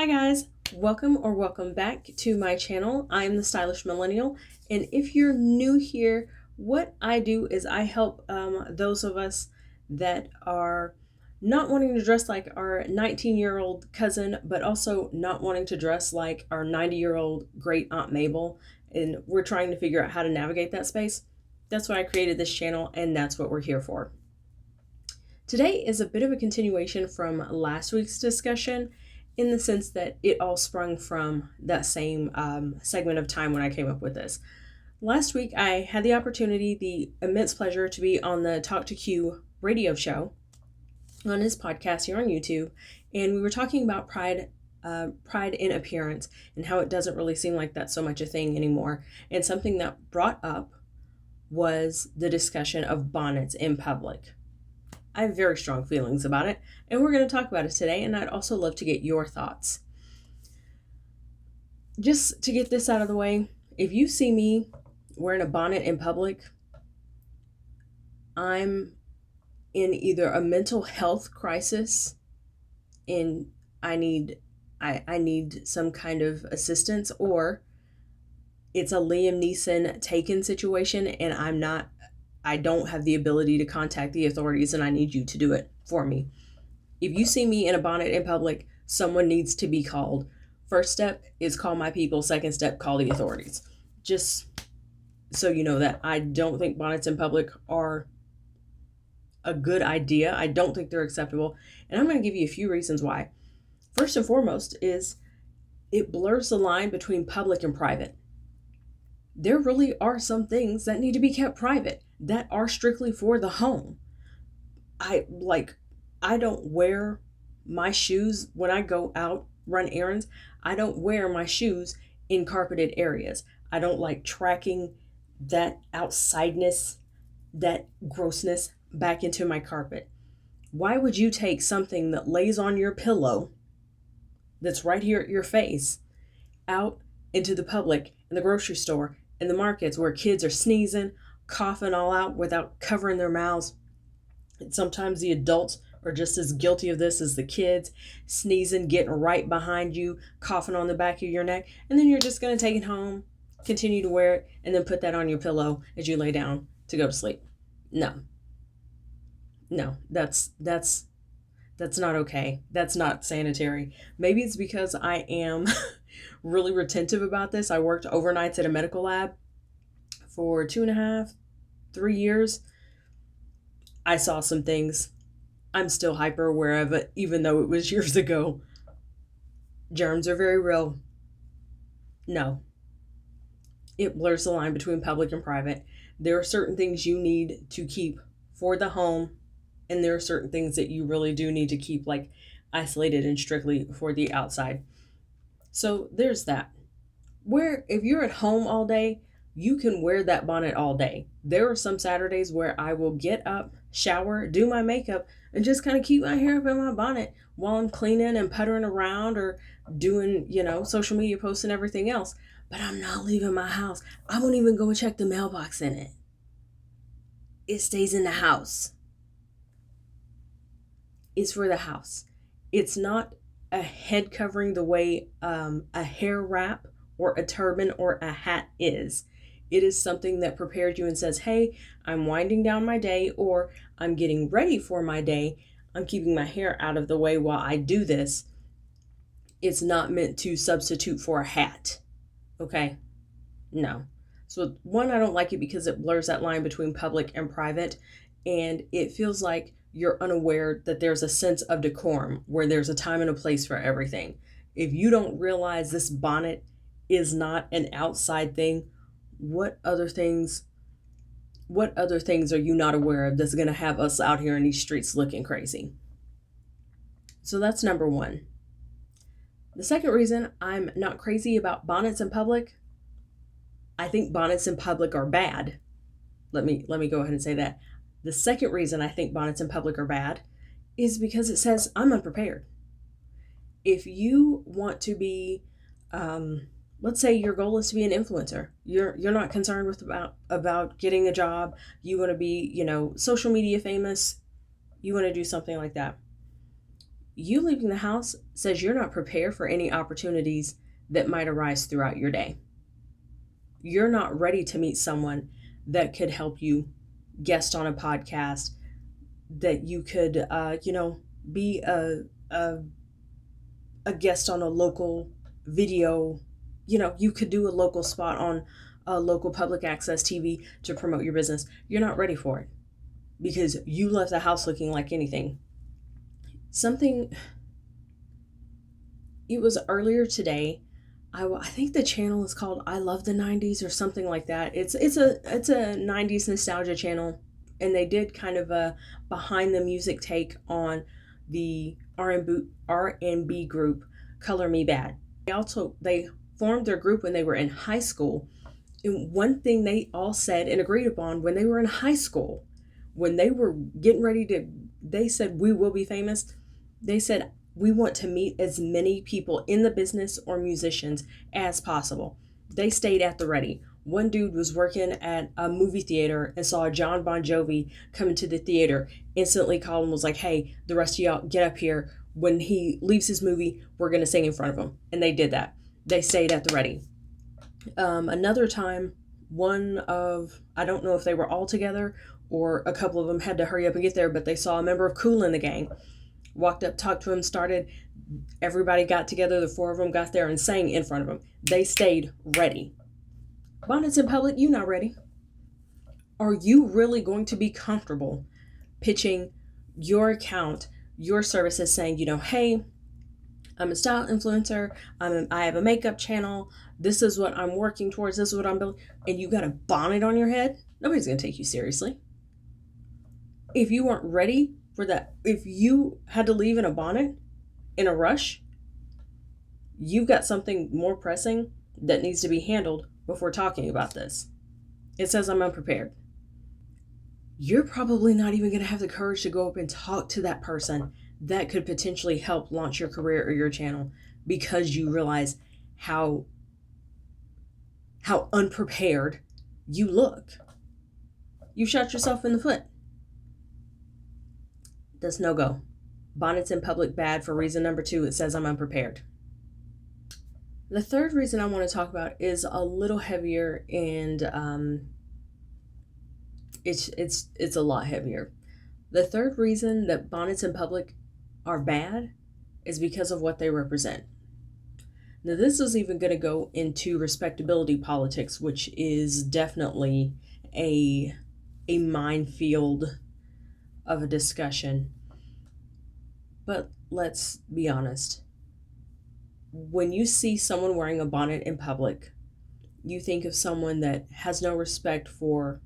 Hi guys, welcome back to my channel. I'm the stylish millennial, and if you're new here, what I do is I help those of us that are not wanting to dress like our 19-year-old cousin, but also not wanting to dress like our 90-year-old great Aunt Mabel, and we're trying to figure out how to navigate that space. That's why I created this channel, and that's what we're here for. Today is a bit of a continuation from last week's discussion in the sense that it all sprung from that same segment of time when I came up with this. Last week, I had the opportunity, the immense pleasure to be on the Talk to Q radio show on his podcast here on YouTube, and we were talking about pride in appearance and how it doesn't really seem like that's so much a thing anymore. And something that brought up was the discussion of bonnets in public. I have very strong feelings about it, and we're going to talk about it today, and I'd also love to get your thoughts. Just to get this out of the way, if you see me wearing a bonnet in public, I'm in either a mental health crisis and I need some kind of assistance, or it's a Liam Neeson Taken situation and I don't have the ability to contact the authorities and I need you to do it for me. If you see me in a bonnet in public, someone needs to be called. First step is call my people. Second step, call the authorities. Just so you know that I don't think bonnets in public are a good idea. I don't think they're acceptable. And I'm going to give you a few reasons why. First and foremost is it blurs the line between public and private. There really are some things that need to be kept private that are strictly for the home. I don't wear my shoes when I go out run errands. I don't wear my shoes in carpeted areas. I don't like tracking that outsideness, that grossness back into my carpet. Why would you take something that lays on your pillow that's right here at your face out into the public, in the grocery store, in the markets where kids are sneezing, coughing all out without covering their mouths? And sometimes the adults are just as guilty of this as the kids, sneezing, getting right behind you, coughing on the back of your neck, and then you're just going to take it home, continue to wear it, and then put that on your pillow as you lay down to go to sleep. No, that's not okay. That's not sanitary. Maybe it's because I am really retentive about this. I worked overnights at a medical lab for 2.5, 3 years. I saw some things. I'm still hyper aware of it, even though it was years ago. Germs are very real. No. It blurs the line between public and private. There are certain things you need to keep for the home, and there are certain things that you really do need to keep like isolated and strictly for the outside. So there's that. Where if you're at home all day, you can wear that bonnet all day. There are some Saturdays where I will get up, shower, do my makeup, and just kind of keep my hair up in my bonnet while I'm cleaning and puttering around or doing, social media posts and everything else. But I'm not leaving my house. I won't even go check the mailbox in it. It stays in the house. It's for the house. It's not a head covering the way a hair wrap or a turban or a hat is. It is something that prepares you and says, hey, I'm winding down my day, or I'm getting ready for my day. I'm keeping my hair out of the way while I do this. It's not meant to substitute for a hat. Okay? No. So one, I don't like it because it blurs that line between public and private, and it feels like you're unaware that there's a sense of decorum where there's a time and a place for everything. If you don't realize this bonnet is not an outside thing, what other things are you not aware of that's going to have us out here in these streets looking crazy? So that's number one. The second reason I'm not crazy about bonnets in public, I think bonnets in public are bad. Let me go ahead and say that. The second reason I think bonnets in public are bad is because it says I'm unprepared. If you want to be, let's say your goal is to be an influencer. You're not concerned about getting a job. You want to be, social media famous. You want to do something like that. You leaving the house says you're not prepared for any opportunities that might arise throughout your day. You're not ready to meet someone that could help you guest on a podcast, that you could, be a guest on a local video. You could do a local spot on a local public access TV to promote your business. You're not ready for it because you left the house looking like anything. It was earlier today. I think the channel is called I Love the 90s or something like that. It's a 90s nostalgia channel, and they did kind of a behind the music take on the R&B group Color Me Bad. They formed their group when they were in high school. And one thing they all said and agreed upon when they were in high school, when they were getting ready to, they said, we will be famous. They said, we want to meet as many people in the business or musicians as possible. They stayed at the ready. One dude was working at a movie theater and saw John Bon Jovi come into the theater, instantly called and was like, hey, the rest of y'all get up here. When he leaves his movie, we're going to sing in front of him. And they did that. They stayed at the ready. Another time, I don't know if they were all together or a couple of them had to hurry up and get there, but they saw a member of Kool in the Gang. Walked up, talked to him, everybody got together, the four of them got there and sang in front of him. They stayed ready. Bonnets in public, you not ready. Are you really going to be comfortable pitching your account, your services, saying, hey, I'm a style influencer, I have a makeup channel, this is what I'm working towards, this is what I'm building, and you got a bonnet on your head? Nobody's going to take you seriously. If you weren't ready for that, if you had to leave in a bonnet in a rush, you've got something more pressing that needs to be handled before talking about this. It says I'm unprepared. You're probably not even going to have the courage to go up and talk to that person that could potentially help launch your career or your channel because you realize how unprepared you look. You shot yourself in the foot. That's no go. Bonnets in public bad for reason number 2. It says I'm unprepared. The third reason I want to talk about is a little heavier, and it's a lot heavier. The third reason that bonnets in public are bad is because of what they represent. Now, this is even going to go into respectability politics, which is definitely a minefield of a discussion. But let's be honest. When you see someone wearing a bonnet in public, you think of someone that has no respect for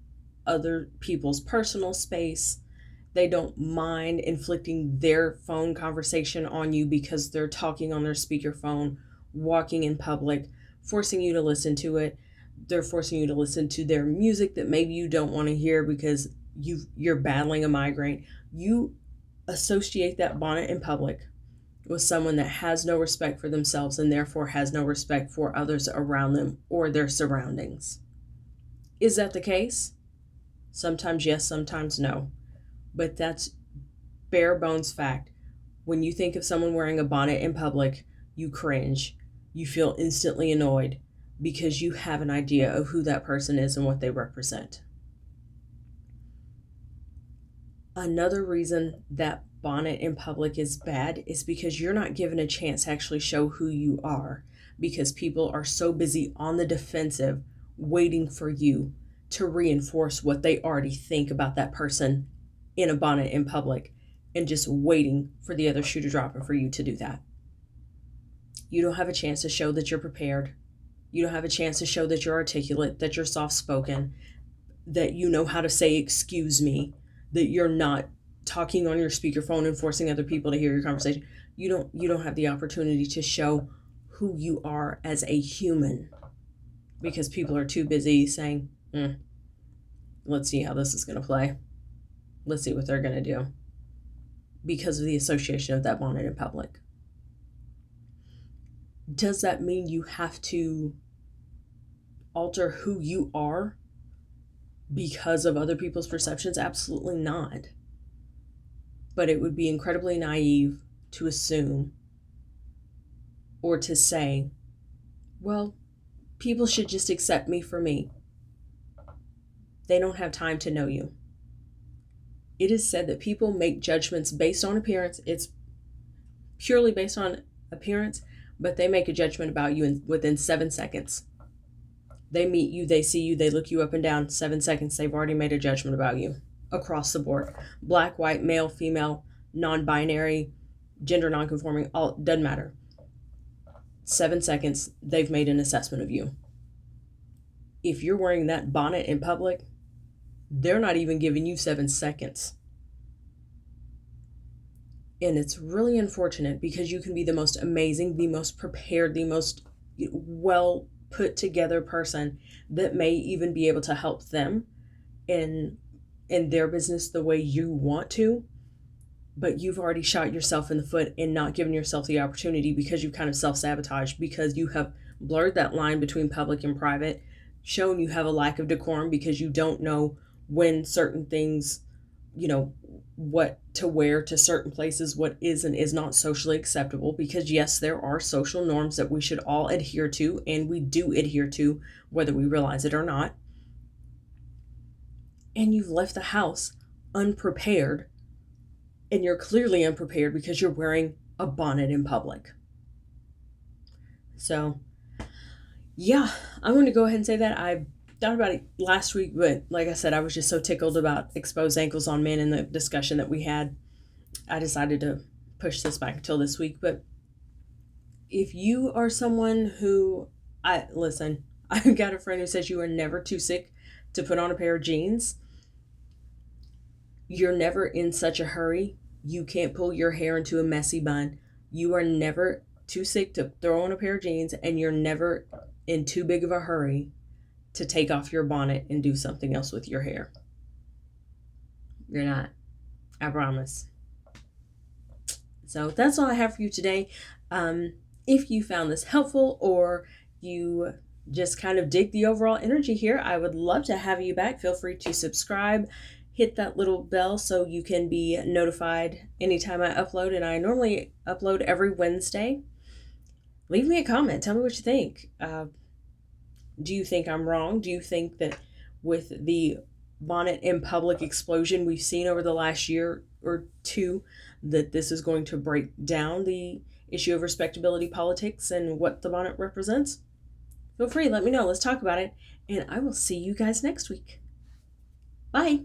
other people's personal space. They don't mind inflicting their phone conversation on you because they're talking on their speakerphone, walking in public, forcing you to listen to it. They're forcing you to listen to their music that maybe you don't want to hear because you're battling a migraine. You associate that bonnet in public with someone that has no respect for themselves and therefore has no respect for others around them or their surroundings. Is that the case? Sometimes yes, sometimes no. But that's bare bones fact. When you think of someone wearing a bonnet in public, you cringe. You feel instantly annoyed because you have an idea of who that person is and what they represent. Another reason that bonnet in public is bad is because you're not given a chance to actually show who you are, because people are so busy on the defensive waiting for you to reinforce what they already think about that person in a bonnet in public, and just waiting for the other shoe to drop and for you to do that. You don't have a chance to show that you're prepared. You don't have a chance to show that you're articulate, that you're soft-spoken, that you know how to say excuse me, that you're not talking on your speakerphone and forcing other people to hear your conversation. You don't have the opportunity to show who you are as a human because people are too busy saying, let's see how this is going to play. Let's see what they're going to do, because of the association of that bonnet in public. Does that mean you have to alter who you are because of other people's perceptions? Absolutely not. But it would be incredibly naive to assume or to say, well, people should just accept me for me. They don't have time to know you. It is said that people make judgments based on appearance. It's purely based on appearance, but they make a judgment about you within 7 seconds. They meet you, they see you, they look you up and down. 7 seconds, they've already made a judgment about you across the board. Black, white, male, female, non-binary, gender non-conforming, all doesn't matter. 7 seconds, they've made an assessment of you. If you're wearing that bonnet in public, they're not even giving you 7 seconds. And it's really unfortunate because you can be the most amazing, the most prepared, the most well put together person that may even be able to help them in their business the way you want to, but you've already shot yourself in the foot and not given yourself the opportunity because you kind of self-sabotaged, because you have blurred that line between public and private, shown you have a lack of decorum because you don't know when certain things, what to wear to certain places, what is and is not socially acceptable, because yes, there are social norms that we should all adhere to, and we do adhere to whether we realize it or not. And you've left the house unprepared, and you're clearly unprepared because you're wearing a bonnet in public. So yeah, I'm going to go ahead and say that. I thought about it last week, but like I said, I was just so tickled about exposed ankles on men in the discussion that we had. I decided to push this back until this week. But if you are someone who, I've got a friend who says you are never too sick to put on a pair of jeans. You're never in such a hurry. You can't pull your hair into a messy bun. You are never too sick to throw on a pair of jeans, and you're never in too big of a hurry to take off your bonnet and do something else with your hair. You're not. I promise. So that's all I have for you today. If you found this helpful, or you just kind of dig the overall energy here, I would love to have you back. Feel free to subscribe, hit that little bell so you can be notified anytime I upload, and I normally upload every Wednesday. Leave me a comment. Tell me what you think. Do you think I'm wrong? Do you think that with the bonnet in public explosion we've seen over the last year or two, that this is going to break down the issue of respectability politics and what the bonnet represents? Feel free, let me know. Let's talk about it. And I will see you guys next week. Bye.